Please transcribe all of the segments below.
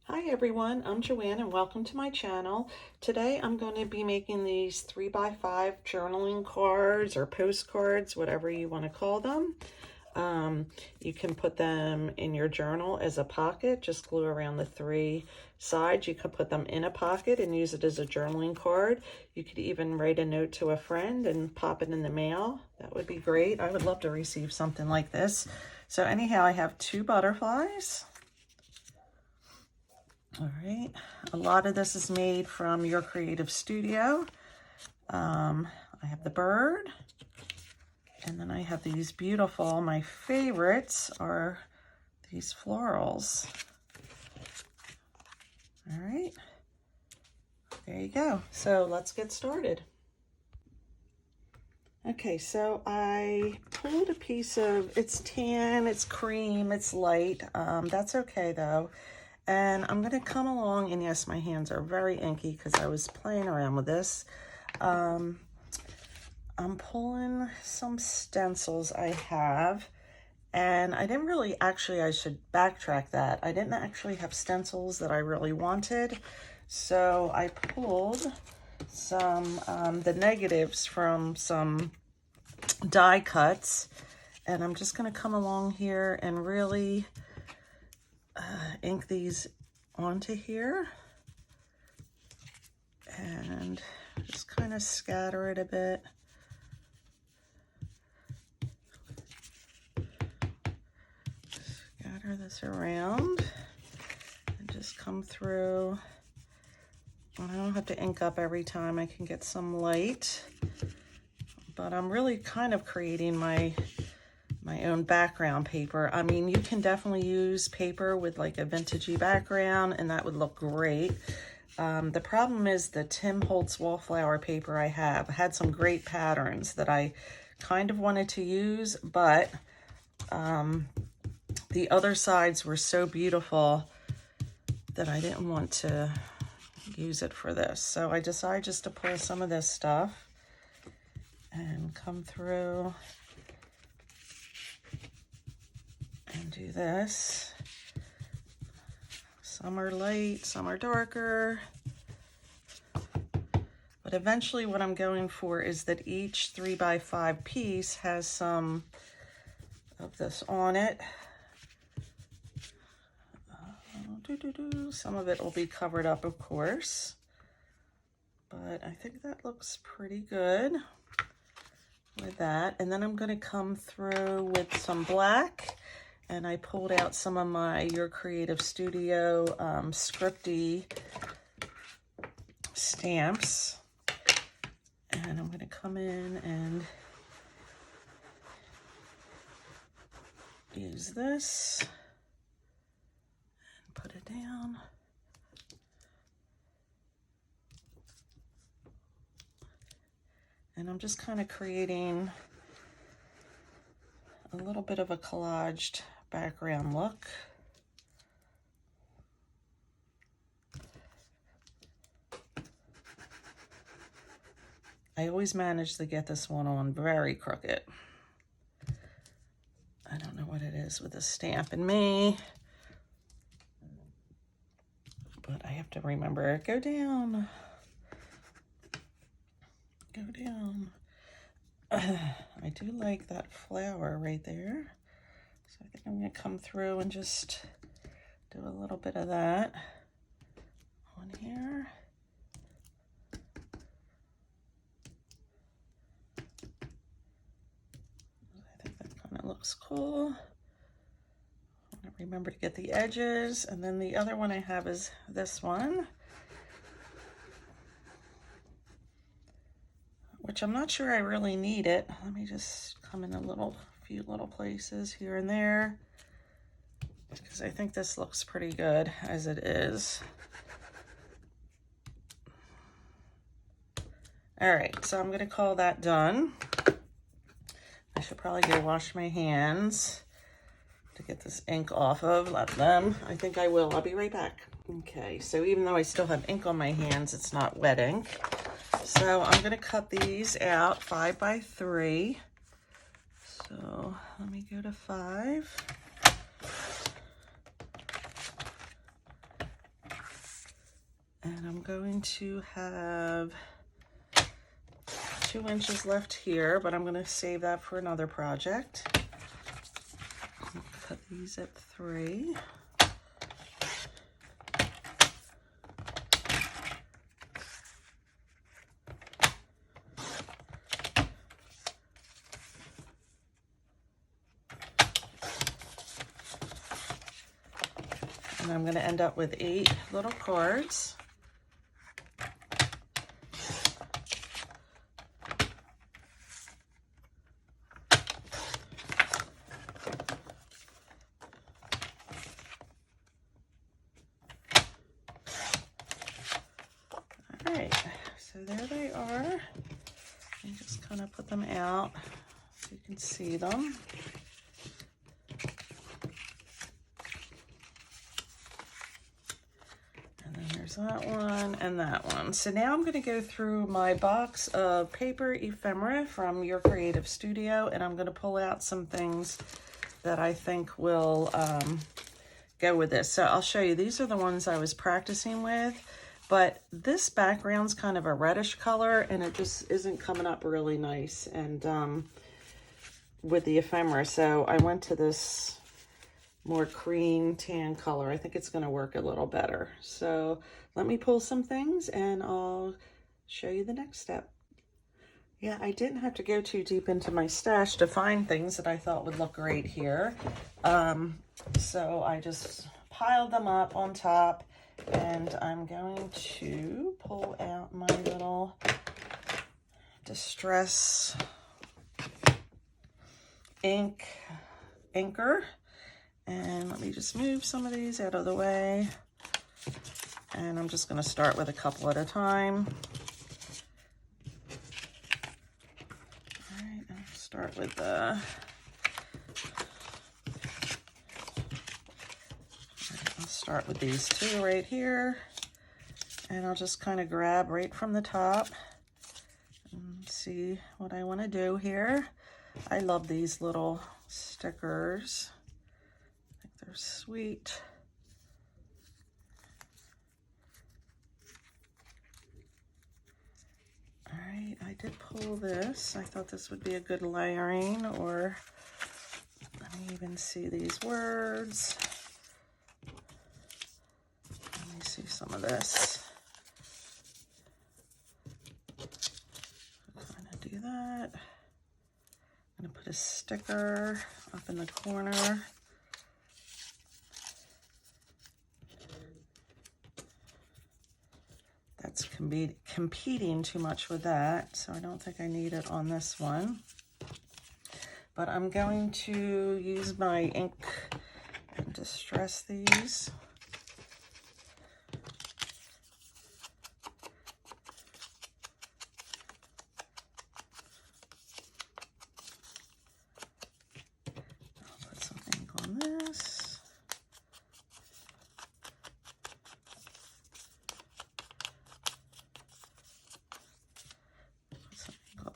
Hi everyone, I'm Joanne and welcome to my channel. Today I'm going to be making these 3x5 journaling cards or postcards, whatever you want to call them. You can put them in your journal as a pocket, just glue around the three sides. You could put them in a pocket and use it as a journaling card. You could even write a note to a friend and pop it in the mail. That would be great. I would love to receive something like this. So anyhow, I have two butterflies. All right, a lot of this is made from Your Creative Studio. I have the bird, and then I have these beautiful, my favorites are these florals. All right, there you go. So let's get started. Okay, so I pulled a piece of, it's tan, it's cream, it's light. That's okay though. And I'm gonna come along, and yes, my hands are very inky because I was playing around with this. I'm pulling some stencils I have, and I didn't really, actually I should backtrack that. I didn't actually have stencils that I really wanted. So I pulled some, the negatives from some die cuts, and I'm just gonna come along here and really ink these onto here and just kind of scatter it a bit. Scatter this around and just come through. And I don't have to ink up every time. I can get some light, but I'm really kind of creating my own background paper. I mean, you can definitely use paper with like a vintagey background and that would look great. The problem is the Tim Holtz wallflower paper I have had some great patterns that I kind of wanted to use, but the other sides were so beautiful that I didn't want to use it for this. So I decided just to pull some of this stuff and come through and do this. Some are light, some are darker. But eventually what I'm going for is that each 3x5 piece has some of this on it. Some of it will be covered up, of course. But I think that looks pretty good with that. And then I'm going to come through with some black. And I pulled out some of my Your Creative Studio scripty stamps. And I'm going to come in and use this and put it down. And I'm just kind of creating a little bit of a collaged background look. I always manage to get this one on very crooked. I don't know what it is with the stamp in me, but I have to remember, go down, go down. I do like that flower right there. So I think I'm gonna come through and just do a little bit of that on here. I think that kind of looks cool. I want to remember to get the edges. And then the other one I have is this one, which I'm not sure I really need it. Let me just come in a few little places here and there, because I think this looks pretty good as it is. All right, so I'm gonna call that done. I should probably go wash my hands to get this ink off of, let them. I think I will, I'll be right back. Okay, so even though I still have ink on my hands, it's not wet ink. So I'm gonna cut these out 5x3. So let me go to 5. going to have 2 inches left here, but I'm going to save that for another project. Cut these at 3. And I'm going to end up with 8 little cards. All right, so there they are. And just kind of put them out so you can see them. That one and that one. So now I'm going to go through my box of paper ephemera from Your Creative Studio, and I'm going to pull out some things that I think will go with this. So I'll show you. These are the ones I was practicing with, but this background's kind of a reddish color, and it just isn't coming up really nice and with the ephemera. So I went to this more cream tan color. I think it's going to work a little better. So let me pull some things and I'll show you the next step. Yeah, I didn't have to go too deep into my stash to find things that I thought would look great here. So I just piled them up on top, and I'm going to pull out my little Distress inker. And let me just move some of these out of the way. And I'm just going to start with a couple at a time. All right, I'll start with these 2 right here. And I'll just kind of grab right from the top and see what I want to do here. I love these little stickers. They're sweet. All right, I did pull this. I thought this would be a good layering, or let me even see these words. Let me see some of this. Kind of do that. I'm going to put a sticker up in the corner. That's competing too much with that, so I don't think I need it on this one. But I'm going to use my ink and distress these. I'll put some ink on this.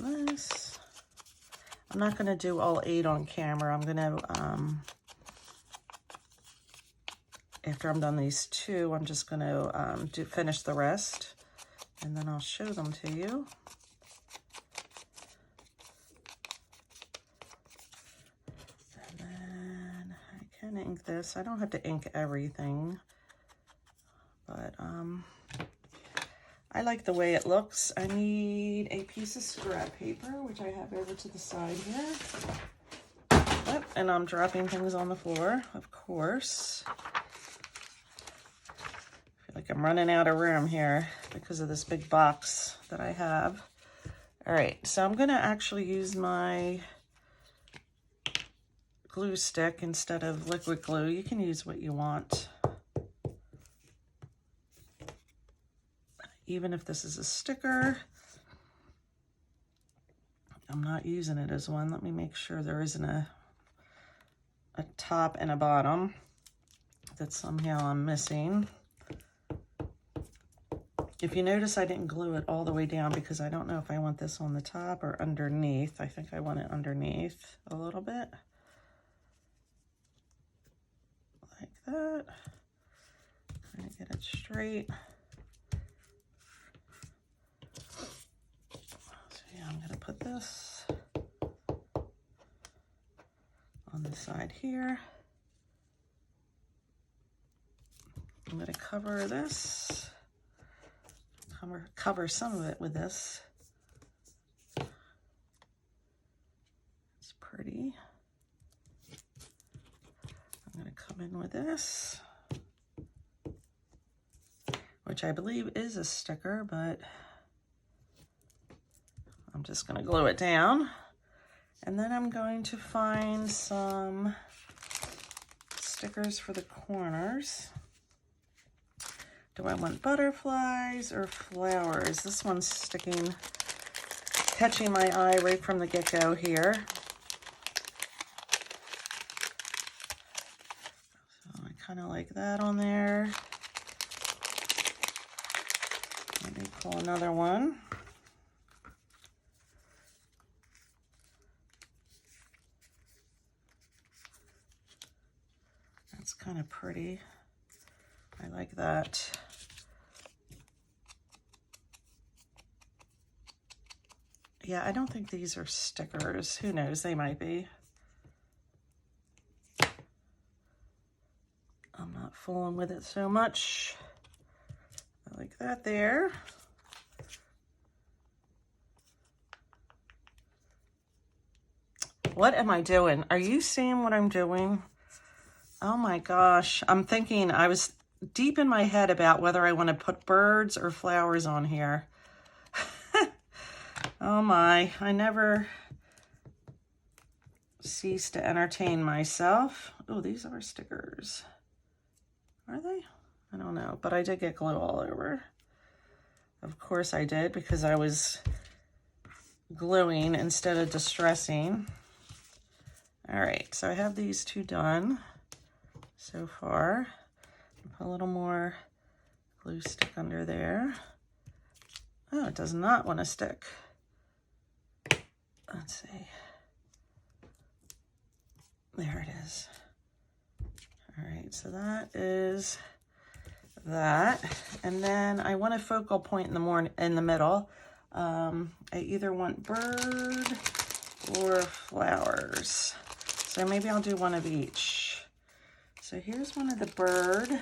This. I'm not going to do all 8 on camera. I'm going to, after I'm done these 2, I'm just going to finish the rest, and then I'll show them to you. And then I can ink this. I don't have to ink everything, but I like the way it looks. I need a piece of scrap paper, which I have over to the side here. Yep, and I'm dropping things on the floor, of course. I feel like I'm running out of room here because of this big box that I have. All right, so I'm going to actually use my glue stick instead of liquid glue. You can use what you want. Even if this is a sticker, I'm not using it as one. Let me make sure there isn't a top and a bottom that somehow I'm missing. If you notice, I didn't glue it all the way down because I don't know if I want this on the top or underneath. I think I want it underneath a little bit. Like that. Trying to get it straight. put this on the side here. I'm going to cover this, cover some of it with this. It's pretty. I'm going to come in with this, which I believe is a sticker, but I'm just going to glue it down. And then I'm going to find some stickers for the corners. Do I want butterflies or flowers? This one's sticking, catching my eye right from the get-go here. So I kind of like that on there. Let me pull another one. That's kind of pretty. I like that. Yeah, I don't think these are stickers. Who knows? They might be. I'm not fooling with it so much. I like that there. What am I doing? Are you seeing what I'm doing? Oh my gosh. I'm thinking, I was deep in my head about whether I want to put birds or flowers on here. Oh my, I never cease to entertain myself. Oh, these are stickers. Are they? I don't know, but I did get glue all over. Of course I did, because I was gluing instead of distressing. All right, so I have these two done so far. Put a little more glue stick under there. Oh, it does not want to stick. Let's see. There it is. All right, so that is that. And then I want a focal point in the middle. I either want bird or flowers. So maybe I'll do one of each. So here's one of the bird. I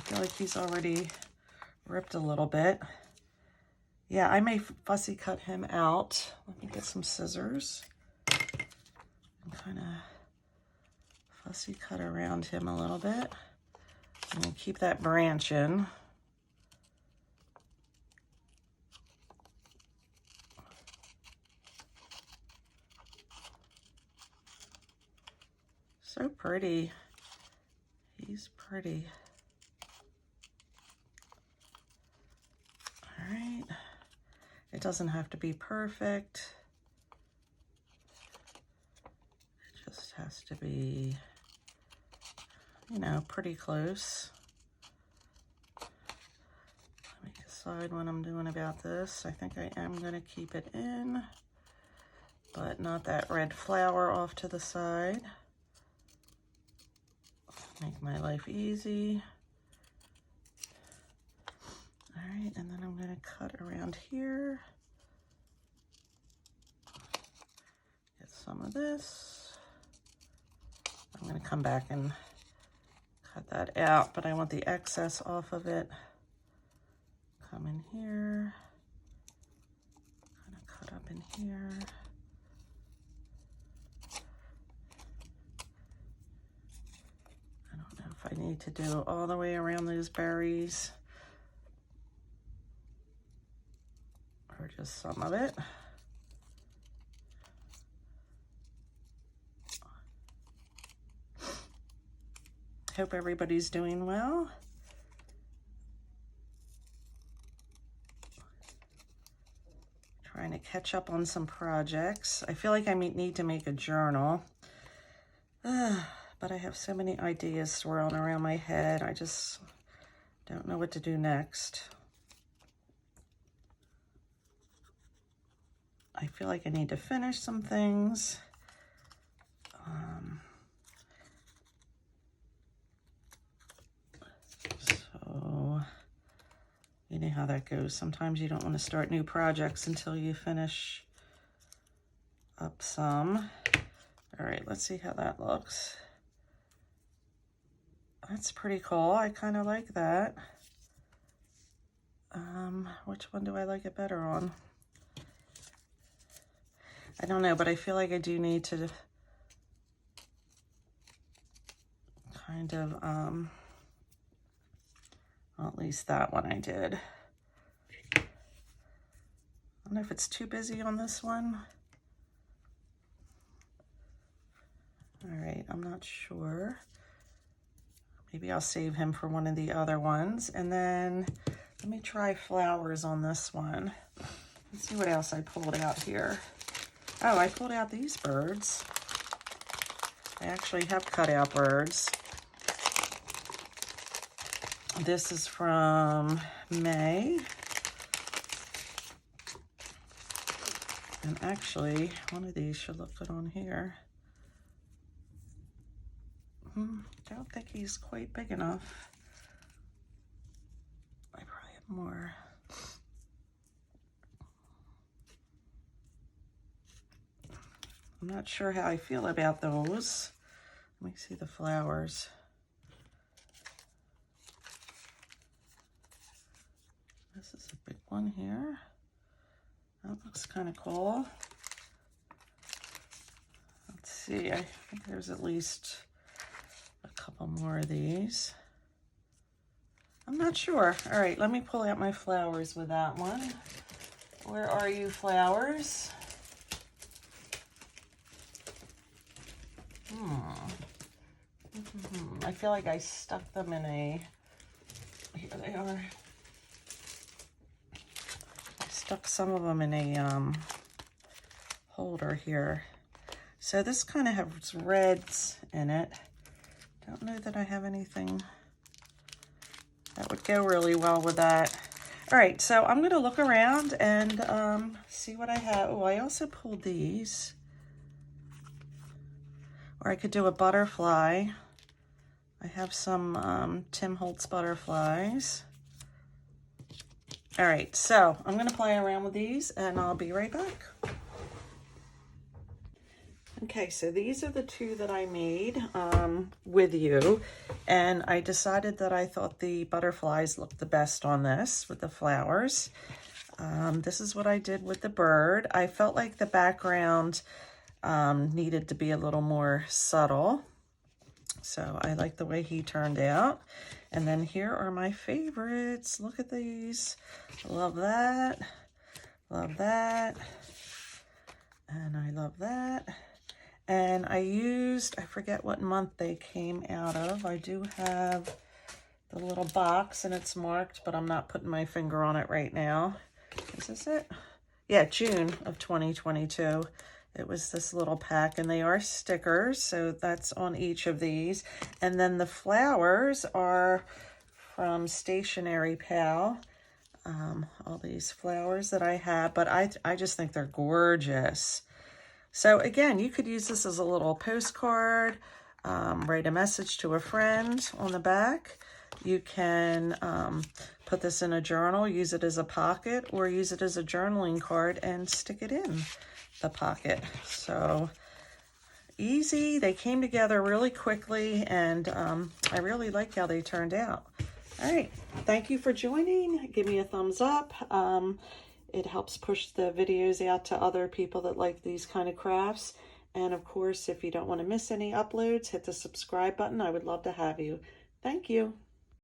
feel like he's already ripped a little bit. Yeah, I may fussy cut him out. Let me get some scissors and kind of fussy cut around him a little bit. And keep that branch in. So pretty. He's pretty. All right. It doesn't have to be perfect. It just has to be, you know, pretty close. Let me decide what I'm doing about this. I think I am going to keep it in, but not that red flower off to the side. Make my life easy. All right, and then I'm going to cut around here. Get some of this. I'm going to come back and cut that out, but I want the excess off of it. Come in here. Kind of cut up in here. I don't know if I need to do all the way around those berries. Or just some of it. Hope everybody's doing well. Trying to catch up on some projects. I feel like I need to make a journal. But I have so many ideas swirling around my head. I just don't know what to do next. I feel like I need to finish some things. So, you know how that goes. Sometimes you don't want to start new projects until you finish up some. All right, let's see how that looks. That's pretty cool. I kind of like that. Which one do I like it better on? I don't know, but I feel like I do need to kind of, well, at least that one I did. I don't know if it's too busy on this one. All right, I'm not sure. Maybe I'll save him for one of the other ones. And then let me try flowers on this one. Let's see what else I pulled out here. Oh, I pulled out these birds. I actually have cut out birds. This is from May. And actually, one of these should look good on here. Don't think he's quite big enough. I probably have more. I'm not sure how I feel about those. Let me see the flowers. This is a big one here. That looks kind of cool. Let's see, I think there's at least a couple more of these. I'm not sure. All right, let me pull out my flowers with that one. Where are you, flowers? I feel like I stuck them in a, here they are. I stuck some of them in a holder here. So this kind of has reds in it. Don't know that I have anything that would go really well with that. All right, so I'm gonna look around and see what I have. Oh, I also pulled these. Or I could do a butterfly. I have some Tim Holtz butterflies. All right, so I'm gonna play around with these and I'll be right back. Okay, so these are the two that I made with you, and I decided that I thought the butterflies looked the best on this with the flowers. This is what I did with the bird. I felt like the background needed to be a little more subtle, so I like the way he turned out. And then here are my favorites. Look at these. Love that. Love that. And I love that. And I used, I forget what month they came out of. I do have the little box and it's marked, but I'm not putting my finger on it right now. Is this it? Yeah, June of 2022. It was this little pack, and they are stickers, so that's on each of these. And then the flowers are from Stationery Pal. All these flowers that I have, but I just think they're gorgeous. So again, you could use this as a little postcard, write a message to a friend on the back. You can put this in a journal, use it as a pocket, or use it as a journaling card and stick it in the pocket. So easy. They came together really quickly, and I really like how they turned out. All right, thank you for joining. Give me a thumbs up. It helps push the videos out to other people that like these kind of crafts. And of course, if you don't want to miss any uploads, hit the subscribe button. I would love to have you. Thank you.